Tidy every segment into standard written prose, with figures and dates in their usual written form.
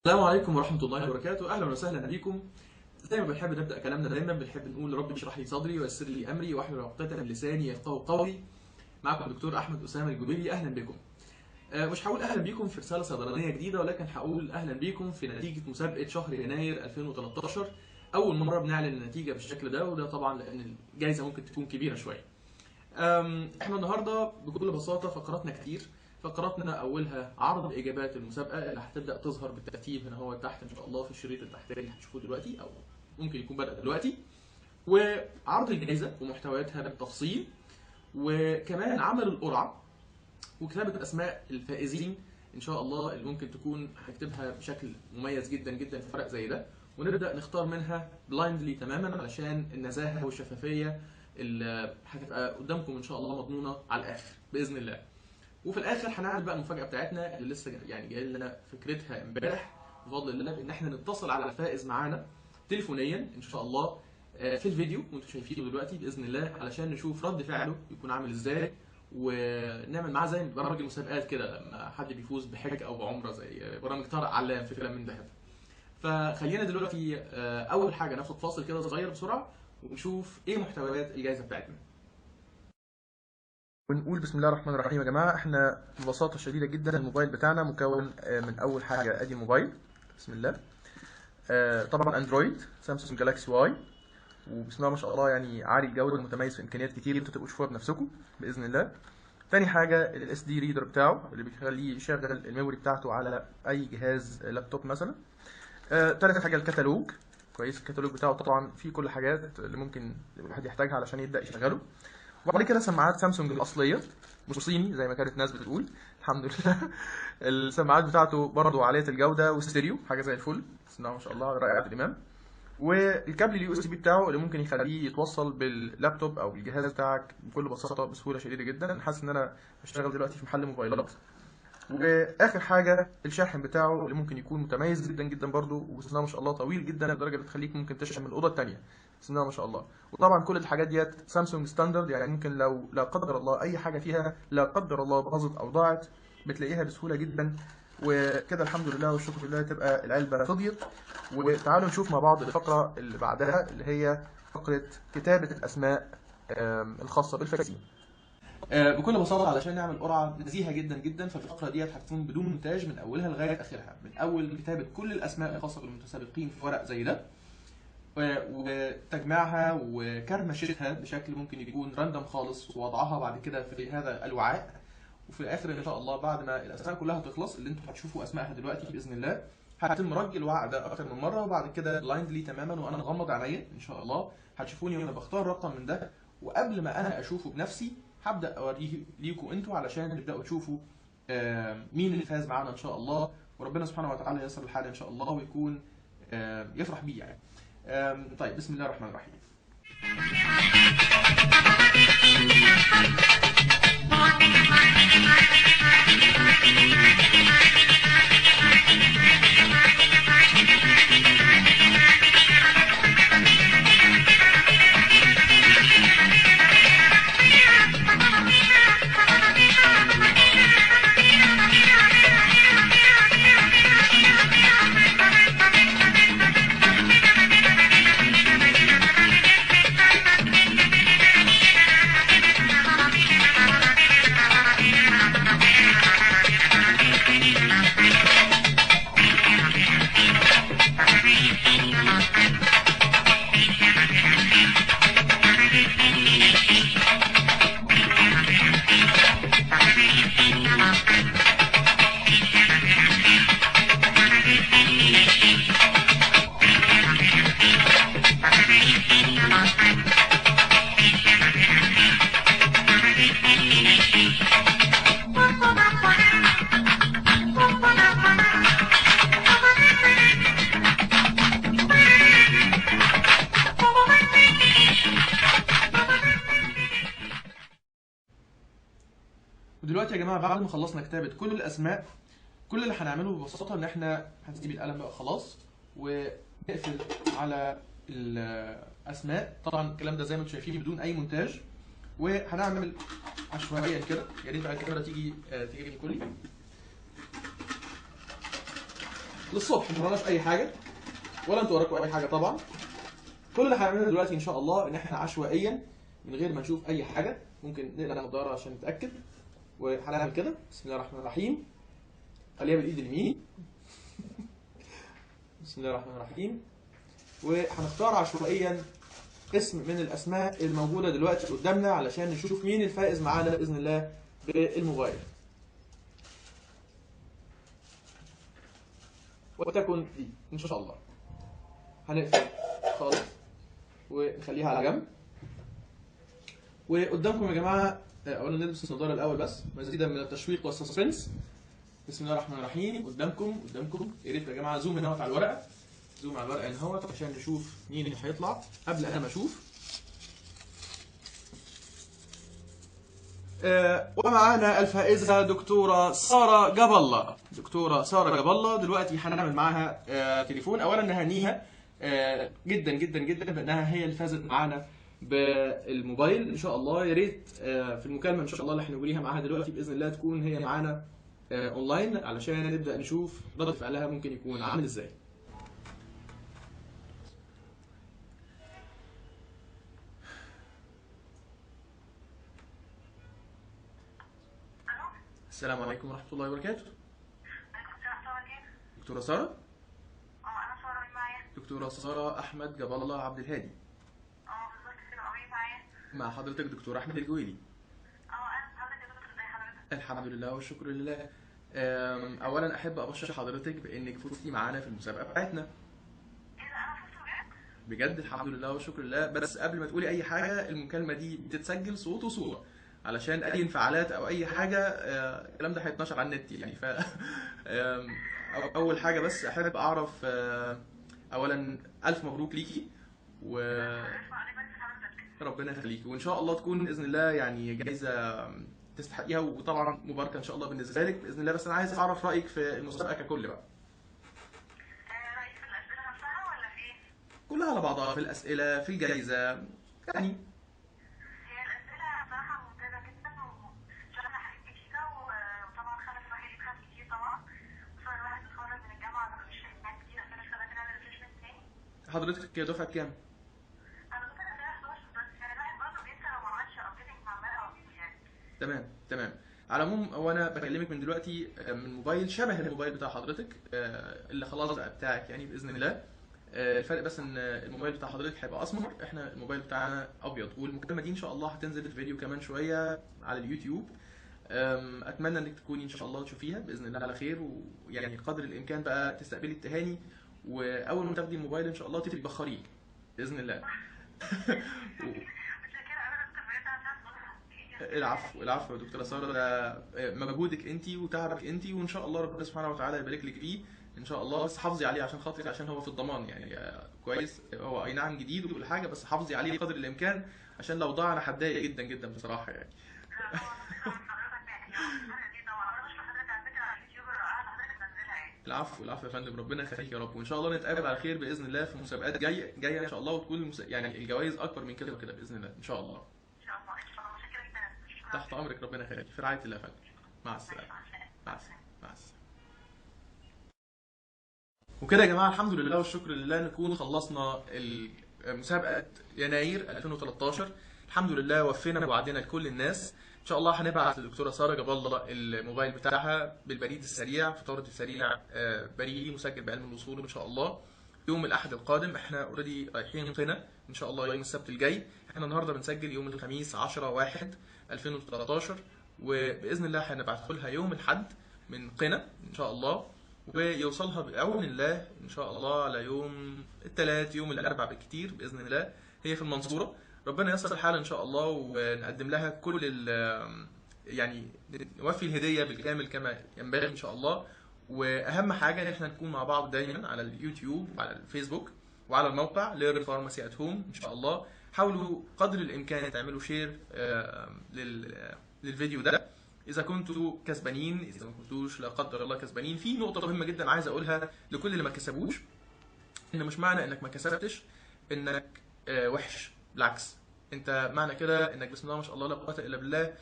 السلام عليكم ورحمة الله وبركاته، أهلا وسهلا بكم. زي ما بنحب نبدأ كلامنا دايما بنحب نقول رب اشرح لي صدري ويسر لي أمري واحلل عقدة من لساني يفقهوا قولي. معكم دكتور أحمد أسامة الجبيلي، أهلا بكم. مش هقول أهلا بكم في رسالة صيدلانية جديدة، ولكن هقول أهلا بكم في نتيجة مسابقة شهر يناير 2013. أول مرة بنعلن النتيجة بالشكل ده، وده طبعا لأن الجائزة ممكن تكون كبيرة شوية. احنا النهارده بكل بساطه فقراتنا كتير. فقراتنا اولها عرض اجابات المسابقه اللي هتبدا تظهر بالترتيب هنا هو تحت ان شاء الله في الشريط التحتاني اللي هتشوفوه دلوقتي، او ممكن يكون بدا دلوقتي. وعرض الجائزه ومحتوياتها بالتفصيل، وكمان عمل القرعه وكتابه اسماء الفائزين ان شاء الله اللي ممكن تكون هكتبها بشكل مميز جدا جدا في ورق زي ده، ونبدا نختار منها بلايندلي تماما علشان النزاهه والشفافيه اللي هتبقى قدامكم ان شاء الله مضمونه على الاخر باذن الله. وفي الاخر هنعمل بقى المفاجاه بتاعتنا اللي لسه يعني جاي لنا فكرتها امبارح بفضل الله، بان احنا نتصل على الفائز معانا تليفونيا ان شاء الله في الفيديو وانتم شايفينه دلوقتي باذن الله، علشان نشوف رد فعله يكون عامل ازاي، ونعمل معاه زي برامج المسابقات كده لما حد بيفوز بحج او بعمره، زي برامج طارق علام في فيلم من ذهب. فخلينا دلوقتي اول حاجه ناخد فاصل كده صغير بسرعه ونشوف ايه محتويات الجائزه بتاعتنا. ونقول بسم الله الرحمن الرحيم. يا جماعه احنا ببساطه شديده جدا الموبايل بتاعنا مكون من اول حاجه ادي موبايل، بسم الله. طبعا اندرويد سامسونج جالاكسي واي، وبسم الله ما شاء الله يعني عالي الجوده متميز في امكانيات كتير انتوا تبقوا تشوفوها بنفسكم باذن الله. تاني حاجه الاس دي ريدر بتاعه اللي بيخليه يشغل الميموري بتاعته على اي جهاز لابتوب مثلا. تالت حاجه الكتالوج، كويس. الكتالوج بتاعه طبعا فيه كل الحاجات اللي ممكن الواحد يحتاجها علشان يبدا يشغله. وبعد كده سماعات سامسونج الاصليه مش صيني زي ما كانت ناس بتقول، الحمد لله. السماعات بتاعته برضه عاليه الجوده وستيريو، حاجه زي الفل، بسم الله ما شاء الله رائعه الامام. والكابل اليو اس بي بتاعه اللي ممكن يخليه يتوصل باللابتوب او بالجهاز بتاعك بكل بساطه بسهوله شديده جدا. انا حاسس ان انا بشتغل دلوقتي في محل موبايلات. واخر حاجه الشاحن بتاعه اللي ممكن يكون متميز جدا جدا برضه، وبسم الله ما شاء الله طويل جدا لدرجه بتخليك ممكن تشحن من الاوضه الثانيه، بسم الله ما شاء الله. وطبعا كل الحاجات ديت سامسونج ستاندرد، يعني ممكن لو لا قدر الله اي حاجه فيها لا قدر الله باظت او ضاعت بتلاقيها بسهوله جدا. وكده الحمد لله والشكر لله تبقى العلبه فضيت. وتعالوا نشوف مع بعض الفقره اللي بعدها اللي هي فقره كتابه الاسماء الخاصه بالفائزين. بكل بساطه علشان نعمل قرعه نزيهه جدا جدا، فالفقره ديت هتكون بدون مونتاج من اولها لغايه اخرها، من اول كتابه كل الاسماء الخاصه بالمتسابقين في ورق زي ده، وتجميعها وكرمشتها بشكل ممكن يكون راندم خالص، ووضعها بعد كده في هذا الوعاء. وفي الاخر ان شاء الله بعد ما الاسماء كلها تخلص اللي انتم هتشوفوا اسمائها دلوقتي باذن الله، هتم رج الوعاء ده اكتر من مره، وبعد كده بلايندلي تماما وانا مغمض عينيا ان شاء الله هتشوفوني وانا بختار رقم من ده. وقبل ما انا اشوفه بنفسي هبدا اوريه ليكم انتوا علشان تبداوا تشوفوا مين اللي فاز معانا ان شاء الله، وربنا سبحانه وتعالى ييسر الحال ان شاء الله ويكون يفرح بيه يعني. طيب بسم الله الرحمن الرحيم. ودلوقتي يا جماعه بعد ما خلصنا كتابه كل الاسماء، كل اللي هنعمله ببساطه ان احنا هنسيب القلم بقى خلاص ونقفل على الاسماء. طبعا الكلام ده زي ما انتم شايفين بدون اي مونتاج، وهنعمل عشوائيا كده. يا ريت بقى الكاميرا تيجي من كلي. للصبح، ما وراناش اي حاجه ولا انتوا وراكم اي حاجه طبعا. كل اللي هنعمله دلوقتي ان شاء الله ان احنا عشوائيا من غير ما نشوف اي حاجه، ممكن نقلع النضاره عشان نتاكد، وهنعمل كده. بسم الله الرحمن الرحيم. خليها بالايد اليمين. بسم الله الرحمن الرحيم. وهنختار عشوائيا اسم من الاسماء الموجوده دلوقتي قدامنا علشان نشوف مين الفائز معانا باذن الله بالموبايل. وتكن دي ان شاء الله. هنقفل خالص ونخليها على جنب. وقدامكم يا جماعه، اولا نلبس النضاره الاول بس مزيدا من التشويق والسسبنس. بسم الله الرحمن الرحيم. قدامكم يا ريت يا جماعه زوم هنا على الورقه، زوم على الورقه هنا اهوت عشان نشوف مين اللي هيطلع قبل انا ما اشوف. ومعانا الفائزه دكتوره ساره جاب الله. دكتوره ساره جاب الله دلوقتي هنعمل معاها تليفون. اولا نهنيها جدا جدا جدا بانها هي اللي فازت معانا بالموبايل ان شاء الله. يا ريت في المكالمه ان شاء الله اللي هنجريها معاها دلوقتي باذن الله تكون هي معانا اونلاين علشان نبدا نشوف رد فعلها ممكن يكون عامل ازاي. السلام عليكم ورحمه الله وبركاته. دكتوره ساره؟ انا ساره. مين معايا؟ دكتوره ساره احمد جاب الله عبد الهادي. بالظبط كده. مين معايا؟ مع حضرتك دكتور احمد الجويلي. انا حضرتك يا دكتور. ازي حضرتك؟ الحمد لله والشكر لله. اولا احب ابشر حضرتك بانك فزتي معانا في المسابقه بتاعتنا. ايه ده؟ انا فزت بجد؟ بجد الحمد لله والشكر لله. بس قبل ما تقولي اي حاجه، المكالمه دي بتتسجل صوت وصوره علشان اي انفعالات او اي حاجه الكلام ده هيتنشر على النت يعني. ف اول حاجه بس احب اعرف اولا الف مبروك ليكي ربنا يخليكي، وان شاء الله تكون باذن الله يعني جايزه تستحقيها، وطبعا مباركه ان شاء الله بالنسبه لك باذن الله. بس انا عايز اعرف رايك في المسابقه ككل بقى. رايك في الاسئله نفسها ولا في ايه؟ كلها على بعضها، في الاسئله، في الجايزه يعني. هي الاسئله بصراحه ممتازه جدا وشرحنا حاجات كتيره وطبعا خلت الواحد يفهم كتير طبعا، خصوصا الواحد بيتخرج من الجامعه مش فاهم كتير اسئله خلتنا نعمل ريفريشمنت تاني. حضرتك دفعه كام؟ انا كنت اسئله 11 بس يعني الواحد برضه بينسى لو ما عملش ابديتنج مع الملأ يعني. تمام. على العموم وانا بكلمك من دلوقتي من موبايل شبه الموبايل بتاع حضرتك اللي خلاص بقى بتاعك يعني باذن الله. الفرق بس ان الموبايل بتاع حضرتك هيبقى اسمر، احنا الموبايل بتاعنا ابيض. والمكالمه دي ان شاء الله هتنزل الفيديو كمان شويه على اليوتيوب. اتمنى انك تكوني ان شاء الله تشوفيها باذن الله على خير، ويعني قدر الامكان بقى تستقبلي التهاني، واول ما تاخدي الموبايل ان شاء الله تبقي بخاريه باذن الله. العفو يا دكتوره ساره، ده مجهودك انت وتعبك انت، وان شاء الله ربنا سبحانه وتعالى يبارك لك فيه ان شاء الله. بس حافظي عليه عشان خاطرك، عشان هو في الضمان يعني كويس. هو اي نعم جديد وكل حاجه، بس حافظي عليه قدر الامكان عشان لو ضاع انا هتضايق جدا جدا بصراحه يعني. العفو يا فندم، ربنا يخليك يا رب. وان شاء الله نتقابل على خير باذن الله في مسابقات جايه ان شاء الله، وتكون يعني الجوائز اكبر من كده وكده باذن الله ان شاء الله. تحت امرك، ربنا يخليك. في رعايه الله يا فندم. مع السلامه. مع السلامه. وكده يا جماعه الحمد لله والشكر لله نكون خلصنا مسابقه يناير 2013. الحمد لله وفينا وعدنا لكل الناس. ان شاء الله هنبعت للدكتوره ساره جاب الله الموبايل بتاعها بالبريد السريع، فطاره السريع بريدي مسجل بعلم الوصول ان شاء الله يوم الاحد القادم. احنا اوريدي رايحين قنا ان شاء الله يوم السبت الجاي. احنا النهارده بنسجل يوم الخميس 10/1/2013، وباذن الله هنبعته لها يوم الاحد من قنا ان شاء الله، ويوصلها بعون الله ان شاء الله على يوم الثلاث، يوم الاربعاء بالكتير باذن الله. هي في المنصوره، ربنا ييسر الحال ان شاء الله، ونقدم لها كل يعني نوفي الهديه بالكامل كما ينبغي ان شاء الله. واهم حاجه ان احنا نكون مع بعض دايما على اليوتيوب وعلى الفيسبوك وعلى الموقع Learn Pharmacy at Home ان شاء الله. حاولوا قدر الامكان تعملوا شير للفيديو ده اذا كنتوا كسبانين، اذا ما كنتوش لا قدر الله كسبانين. في نقطه مهمه جدا عايز اقولها لكل اللي ما كسبوش، ان مش معنى انك ما كسبتش انك وحش، بالعكس انت معنى كده انك بسم الله ما شاء الله لا قوه الا بالله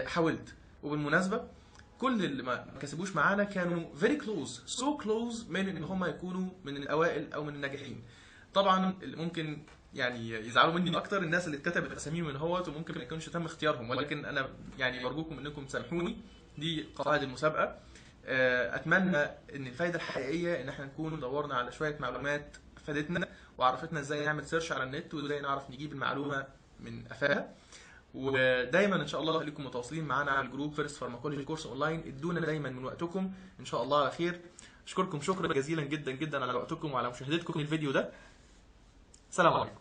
حاولت. وبالمناسبه كل اللي ما كسبوش معانا كانوا very close so close من ان هم يكونوا من الاوائل او من الناجحين. طبعا اللي ممكن يعني يزعلوا مني اكتر الناس اللي اتكتبت اساميهم من هوت وممكن ما يكونش تم اختيارهم، ولكن انا يعني برجوكم انكم تسامحوني، دي قواعد المسابقه. اتمنى ان الفايده الحقيقيه ان احنا نكون دورنا على شويه معلومات فادتنا وعرفتنا ازاي نعمل سيرش على النت وازاي نعرف نجيب المعلومه من قفاها. ودايما ان شاء الله خليكم متواصلين معانا على الجروب فيرست فارماكولوجي كورس اونلاين، ادونا دايما من وقتكم ان شاء الله على خير. اشكركم شكرا جزيلا جدا جدا على وقتكم وعلى مشاهدتكم للفيديو ده. سلام عليكم.